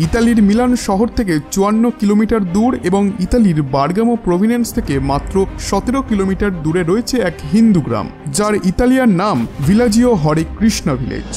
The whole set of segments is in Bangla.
ইতালির মিলান শহর থেকে 54 কিলোমিটার দূর এবং ইতালির বার্গামো প্রভিন্স থেকে মাত্র 17 কিলোমিটার দূরে রয়েছে এক হিন্দু গ্রাম, যার ইতালিয়ান নাম ভিলাজিও হরে কৃষ্ণা ভিলেজ।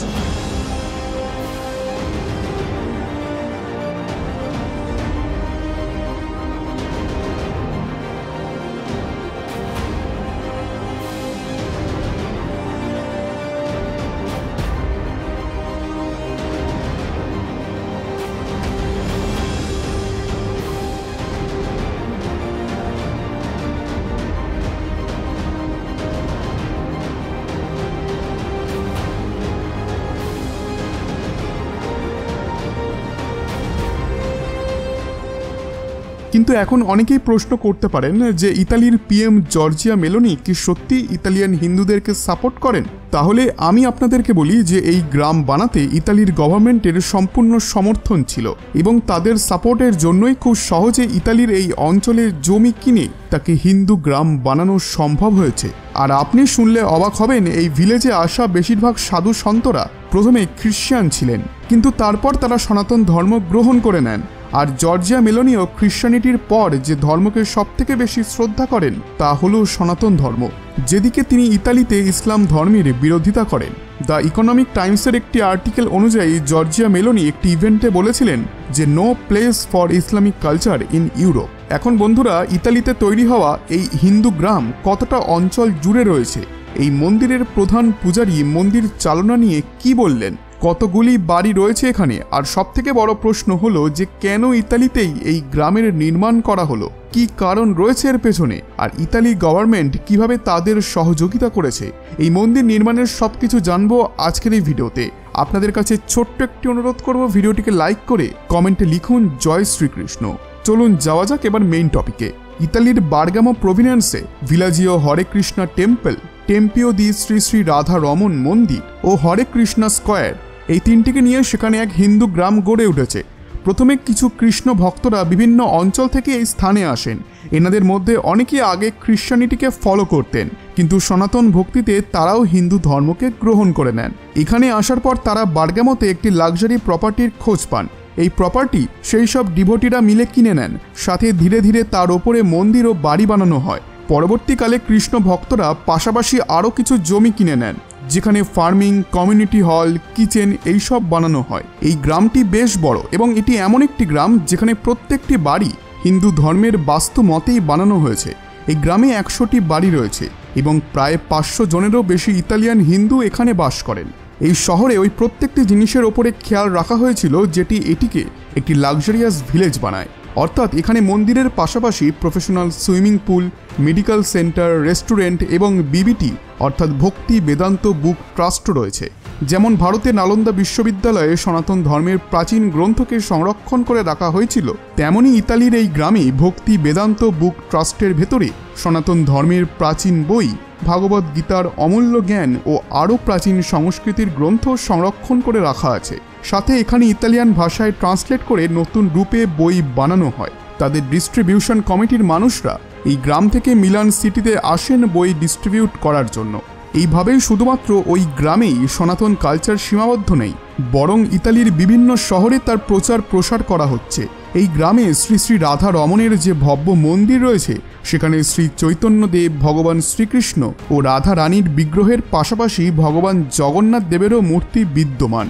কিন্তু এখন অনেকেই প্রশ্ন করতে পারেন যে ইতালির পিএম জর্জিয়া মেলোনি কি সত্যি ইতালিয়ান হিন্দুদেরকে সাপোর্ট করেন? তাহলে আমি আপনাদেরকে বলি যে এই গ্রাম বানাতে ইতালির গভর্নমেন্টের সম্পূর্ণ সমর্থন ছিল এবং তাদের সাপোর্টের জন্যই খুব সহজে ইতালির এই অঞ্চলের জমি কিনে তাকে হিন্দু গ্রাম বানানো সম্ভব হয়েছে। আর আপনি শুনলে অবাক হবেন, এই ভিলেজে আসা বেশিরভাগ সাধু সন্তরা প্রথমে খ্রিস্টান ছিলেন, কিন্তু তারপর তারা সনাতন ধর্ম গ্রহণ করে নেন। আর জর্জিয়া মেলোনিও খ্রিস্টানিটির পর যে ধর্মকে সবথেকে বেশি শ্রদ্ধা করেন তা হলো সনাতন ধর্ম, যেদিকে তিনি ইতালিতে ইসলাম ধর্মের বিরোধিতা করেন। দ্য ইকোনমিক টাইমসের একটি আর্টিকেল অনুযায়ী জর্জিয়া মেলোনি একটি ইভেন্টে বলেছিলেন যে no place for Islamic culture in Europe. এখন বন্ধুরা, ইতালিতে তৈরি হওয়া এই হিন্দু গ্রাম কতটা অঞ্চল জুড়ে রয়েছে, এই মন্দিরের প্রধান পূজারী মন্দির চালনা নিয়ে কি বললেন, কতগুলি বাড়ি রয়েছে এখানে, আর সবথেকে বড় প্রশ্ন হলো যে কেন ইতালিতেই এই গ্রামের নির্মাণ করা হলো, কি কারণ রয়েছে এর পেছনে, আর ইতালি গভর্নমেন্ট কিভাবে তাদের সহযোগিতা করেছে। এই মন্দির নির্মাণের সবকিছু জানবো আজকের এই ভিডিওতে। আপনাদের কাছে ছোট্ট একটি অনুরোধ করব, ভিডিওটিকে লাইক করে কমেন্টে লিখুন জয় শ্রীকৃষ্ণ। চলুন যাওয়া যাক এবার মেইন টপিকে। ইতালির বার্গামো প্রভিন্সে ভিলাজিও হরে কৃষ্ণা টেম্পল, টেম্পিও দি শ্রী শ্রী রাধা রমন মন্দির ও হরে কৃষ্ণা স্কোয়ার, এই তিনটিকে নিয়ে সেখানে এক হিন্দু গ্রাম গড়ে উঠেছে। প্রথমে কিছু কৃষ্ণ ভক্তরা বিভিন্ন অঞ্চল থেকে এই স্থানে আসেন। এনাদের মধ্যে অনেকেই আগে খ্রিস্টানিটিকে ফলো করতেন, কিন্তু সনাতন ভক্তিতে তারাও হিন্দু ধর্মকে গ্রহণ করে নেন। এখানে আসার পর তারা বার্গামোতে একটি লাক্সারি প্রপার্টির খোঁজ পান। এই প্রপার্টি সেই সব ডিভোটিরা মিলে কিনে নেন, সাথে ধীরে ধীরে তার ওপরে মন্দির ও বাড়ি বানানো হয়। পরবর্তীকালে কৃষ্ণ ভক্তরা পাশাপাশি আরও কিছু জমি কিনে নেন, যেখানে ফার্মিং, কমিউনিটি হল, কিচেন এইসব বানানো হয়। এই গ্রামটি বেশ বড় এবং এটি এমন একটি গ্রাম যেখানে প্রত্যেকটি বাড়ি হিন্দু ধর্মের বাস্তু মতেই বানানো হয়েছে। এই গ্রামে 100টি বাড়ি রয়েছে এবং প্রায় 500 জনেরও বেশি ইতালিয়ান হিন্দু এখানে বাস করেন। এই শহরে ওই প্রত্যেকটি জিনিসের ওপরে খেয়াল রাখা হয়েছিল যেটি এটিকে একটি লাক্সারিয়াস ভিলেজ বানায়। অর্থাৎ এখানে মন্দিরের পাশাপাশি professional swimming pool, medical centre, restaurant এবং বিবিটি অর্থাৎ ভক্তি বেদান্ত বুক ট্রাস্ট রয়েছে। যেমন ভারতের নালন্দা বিশ্ববিদ্যালয়ে সনাতন ধর্মের প্রাচীন গ্রন্থকে সংরক্ষণ করে রাখা হয়েছিল, তেমনি ইতালির এই গ্রামে ভক্তি বেদান্ত বুক ট্রাস্টের ভেতরে সনাতন ধর্মের প্রাচীন বই, ভাগবত গীতার অমূল্য জ্ঞান ও আরও প্রাচীন সংস্কৃতির গ্রন্থ সংরক্ষণ করে রাখা আছে। সাথে এখানে ইতালিয়ান ভাষায় ট্রান্সলেট করে নতুন রূপে বই বানানো হয়। তাদের ডিস্ট্রিবিউশন কমিটির মানুষরা এই গ্রাম থেকে মিলান সিটিতে আসেন বই ডিস্ট্রিবিউট করার জন্য। এইভাবেই শুধুমাত্র ওই গ্রামেই সনাতন কালচার সীমাবদ্ধ নেই, বরং ইতালির বিভিন্ন শহরে তার প্রচার প্রসার করা হচ্ছে। এই গ্রামে শ্রী শ্রী রাধা রমনের যে ভব্য মন্দির রয়েছে, সেখানে শ্রী চৈতন্যদেব, ভগবান শ্রীকৃষ্ণ ও রাধা রানীর বিগ্রহের পাশাপাশি ভগবান জগন্নাথ দেবেরও মূর্তি বিদ্যমান।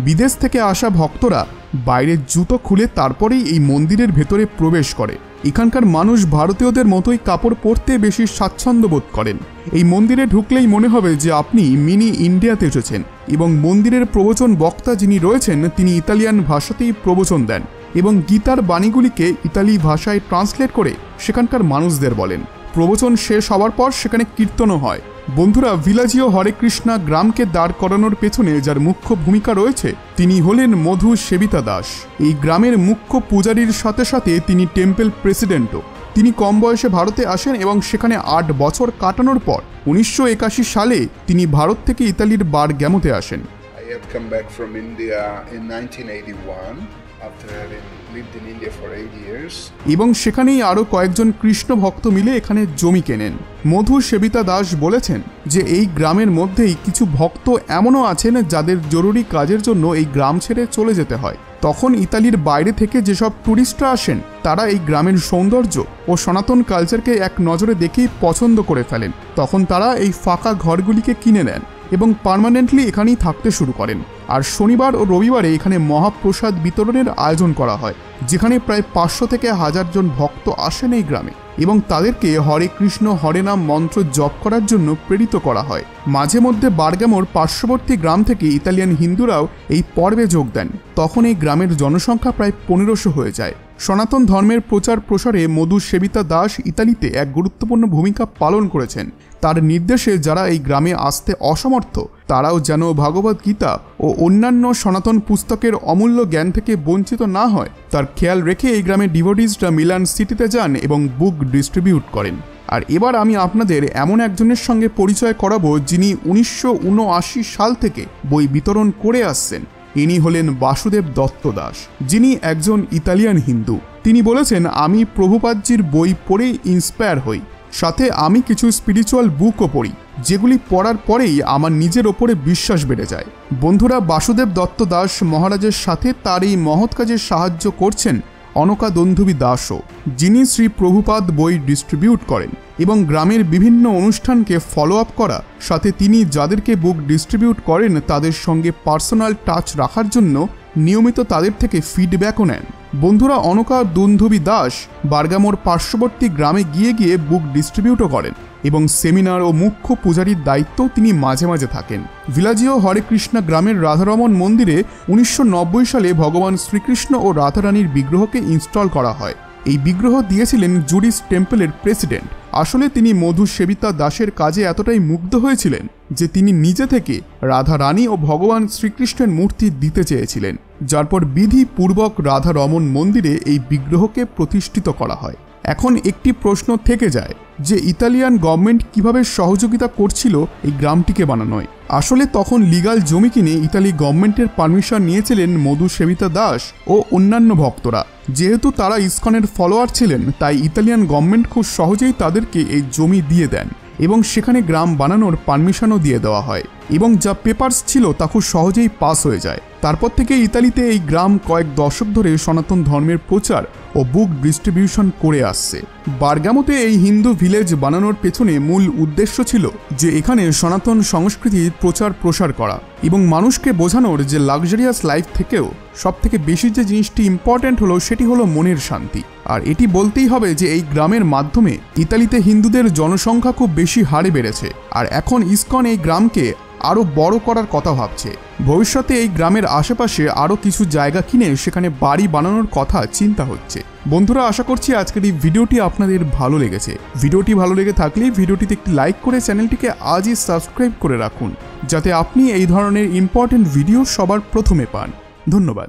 বিদেশ থেকে আসা ভক্তরা বাইরের জুতো খুলে তারপরেই এই মন্দিরের ভেতরে প্রবেশ করে। এখানকার মানুষ ভারতীয়দের মতোই কাপড় পরতে বেশি স্বাচ্ছন্দ্য বোধ করেন। এই মন্দিরে ঢুকলেই মনে হবে যে আপনি মিনি ইন্ডিয়াতে এসেছেন এবং মন্দিরের প্রবচন বক্তা যিনি রয়েছেন তিনি ইতালিয়ান ভাষাতেই প্রবচন দেন এবং গীতার বাণীগুলিকে ইতালি ভাষায় ট্রান্সলেট করে সেখানকার মানুষদের বলেন। প্রবচন শেষ হওয়ার পর সেখানে কীর্তনও হয়। বন্ধুরা, ভিলাজিও হরে কৃষ্ণা গ্রামকে দাঁড় করানোর পেছনে যার মুখ্য ভূমিকা রয়েছে তিনি হলেন মধু সেবিতা দাস। এই গ্রামের মুখ্য পূজারীর সাথে সাথে তিনি টেম্পল প্রেসিডেন্টও। তিনি কম বয়সে ভারতে আসেন এবং সেখানে 8 বছর কাটানোর পর 1981 সালে তিনি ভারত থেকে ইতালির বার্গামোতে আসেন। I have come back from India in 1981 after having lived in India for 8 years. এবং সেখানেই আরও কয়েকজন কৃষ্ণ ভক্ত মিলে এখানে জমি কেনেন। মধু সেবিতা দাস বলেছেন যে এই গ্রামের মধ্যেই কিছু ভক্ত এমনও আছেন যাদের জরুরি কাজের জন্য এই গ্রাম ছেড়ে চলে যেতে হয়। তখন ইতালির বাইরে থেকে যেসব ট্যুরিস্টরা আসেন তারা এই গ্রামের সৌন্দর্য ও সনাতন কালচারকে এক নজরে দেখেই পছন্দ করে ফেলেন। তখন তারা এই ফাঁকা ঘরগুলিকে কিনে নেন এবং পার্মানেন্টলি এখানেই থাকতে শুরু করেন। আর শনিবার ও রবিবারে এখানে মহাপ্রসাদ বিতরণের আয়োজন করা হয়, যেখানে প্রায় 500 থেকে 1000 জন ভক্ত আসেন এই গ্রামে এবং তাদেরকে হরে কৃষ্ণ হরে নাম মন্ত্র জপ করার জন্য প্রেরিত করা হয়। মাঝে মধ্যে বার্গামোর পার্শ্ববর্তী গ্রাম থেকে ইতালিয়ান হিন্দুরাও এই পর্বে যোগ দেন। তখন এই গ্রামের জনসংখ্যা প্রায় 1500 হয়ে যায়। সনাতন ধর্মের প্রচার প্রসারে মধু সেবিতা দাস ইতালিতে এক গুরুত্বপূর্ণ ভূমিকা পালন করেছেন। তার নির্দেশে যারা এই গ্রামে আসতে অসমর্থ তারাও যেন ভগবদ গীতা ও অন্যান্য সনাতন পুস্তকের অমূল্য জ্ঞান থেকে বঞ্চিত না হয় তার খেয়াল রেখে এই গ্রামের ডিভোটিসরা মিলান সিটিতে যান এবং বুক ডিস্ট্রিবিউট করেন। আর এবার আমি আপনাদের এমন একজনের সঙ্গে পরিচয় করাবো যিনি 1979 সাল থেকে বই বিতরণ করে আসছেন। ইনি হলেন বাসুদেব দত্ত দাস, যিনি একজন ইতালিয়ান হিন্দু। তিনি বলেছেন, আমি প্রভুপাদজির বই পড়েই ইন্সপায়ার হই, সাথে আমি কিছু স্পিরিচুয়াল বুকও পড়ি, যেগুলি পড়ার পরেই আমার নিজের ওপরে বিশ্বাস বেড়ে যায়। বন্ধুরা, বাসুদেব দত্ত দাস মহারাজের সাথে তার এই মহৎ কাজে সাহায্য করছেন অনকা দন্ধুবী দাসও, যিনি শ্রী প্রভুপাদ বই ডিস্ট্রিবিউট করেন এবং গ্রামের বিভিন্ন অনুষ্ঠানকে ফলো আপ করা, সাথে তিনি যাদেরকে বুক ডিস্ট্রিবিউট করেন তাদের সঙ্গে পার্সোনাল টাচ রাখার জন্য নিয়মিত তাদের থেকে ফিডব্যাকও নেন। বন্ধুরা, অনকা দন্ধুবী দাস বার্গামোর পার্শ্ববর্তী গ্রামে গিয়ে গিয়ে বুক ডিস্ট্রিবিউটও করেন এবং সেমিনার ও মুখ্য পূজারীর দায়িত্বও তিনি মাঝে মাঝে থাকেন। ভিলাজিও হরে কৃষ্ণা গ্রামের রাধারমন মন্দিরে 1990 সালে ভগবান শ্রীকৃষ্ণ ও রাধারানীর বিগ্রহকে ইনস্টল করা হয়। এই বিগ্রহ দিয়েছিলেন জুডিস টেম্পলের প্রেসিডেন্ট। আসলে তিনি মধু সেবিতা দাসের কাজে এতটাই মুগ্ধ হয়েছিলেন যে তিনি নিজে থেকে রাধা রানী ও ভগবান শ্রীকৃষ্ণের মূর্তি দিতে চেয়েছিলেন, যার পর বিধিপূর্বক রাধারমন মন্দিরে এই বিগ্রহকে প্রতিষ্ঠিত করা হয়। এখন একটি প্রশ্ন থেকে যায় যে ইতালিয়ান গভর্নমেন্ট কিভাবে সহযোগিতা করছিল এই গ্রামটিকে বানানোয়। আসলে তখন লিগাল জমি কিনে ইতালি গভর্নমেন্টের পারমিশন নিয়েছিলেন মধু সেবিতা দাস ও অন্যান্য ভক্তরা। যেহেতু তারা ইসকনের ফলোয়ার ছিলেন, তাই ইতালিয়ান গভর্নমেন্ট খুব সহজেই তাদেরকে এই জমি দিয়ে দেন এবং সেখানে গ্রাম বানানোর পারমিশনও দিয়ে দেওয়া হয় এবং যা পেপারস ছিল তা খুব সহজেই পাস হয়ে যায়। তারপর থেকে ইতালিতে এই গ্রাম কয়েক দশক ধরে সনাতন ধর্মের প্রচার ও বুক ডিস্ট্রিবিউশন করে আসছে। বার্গামোতে এই হিন্দু ভিলেজ বানানোর পেছনে মূল উদ্দেশ্য ছিল যে এখানে সনাতন সংস্কৃতির প্রচার প্রসার করা এবং মানুষকে বোঝানোর যে লাক্সারিয়াস লাইফ থেকেও সবথেকে বেশি যে জিনিসটি ইম্পর্ট্যান্ট হলো সেটি হলো মনের শান্তি। আর এটি বলতেই হবে যে এই গ্রামের মাধ্যমে ইতালিতে হিন্দুদের জনসংখ্যা খুব বেশি হারে বেড়েছে। আর এখন ইসকন এই গ্রামকে আরও বড় করার কথা ভাবছে। ভবিষ্যতে এই গ্রামের আশেপাশে আরও কিছু জায়গা কিনে সেখানে বাড়ি বানানোর কথা চিন্তা হচ্ছে। বন্ধুরা, আশা করছি আজকের এই ভিডিওটি আপনাদের ভালো লেগেছে। ভিডিওটি ভালো লেগে থাকলে ভিডিওটিতে একটি লাইক করে চ্যানেলটিকে আজই সাবস্ক্রাইব করে রাখুন, যাতে আপনি এই ধরনের ইম্পর্টেন্ট ভিডিও সবার প্রথমে পান। ধন্যবাদ।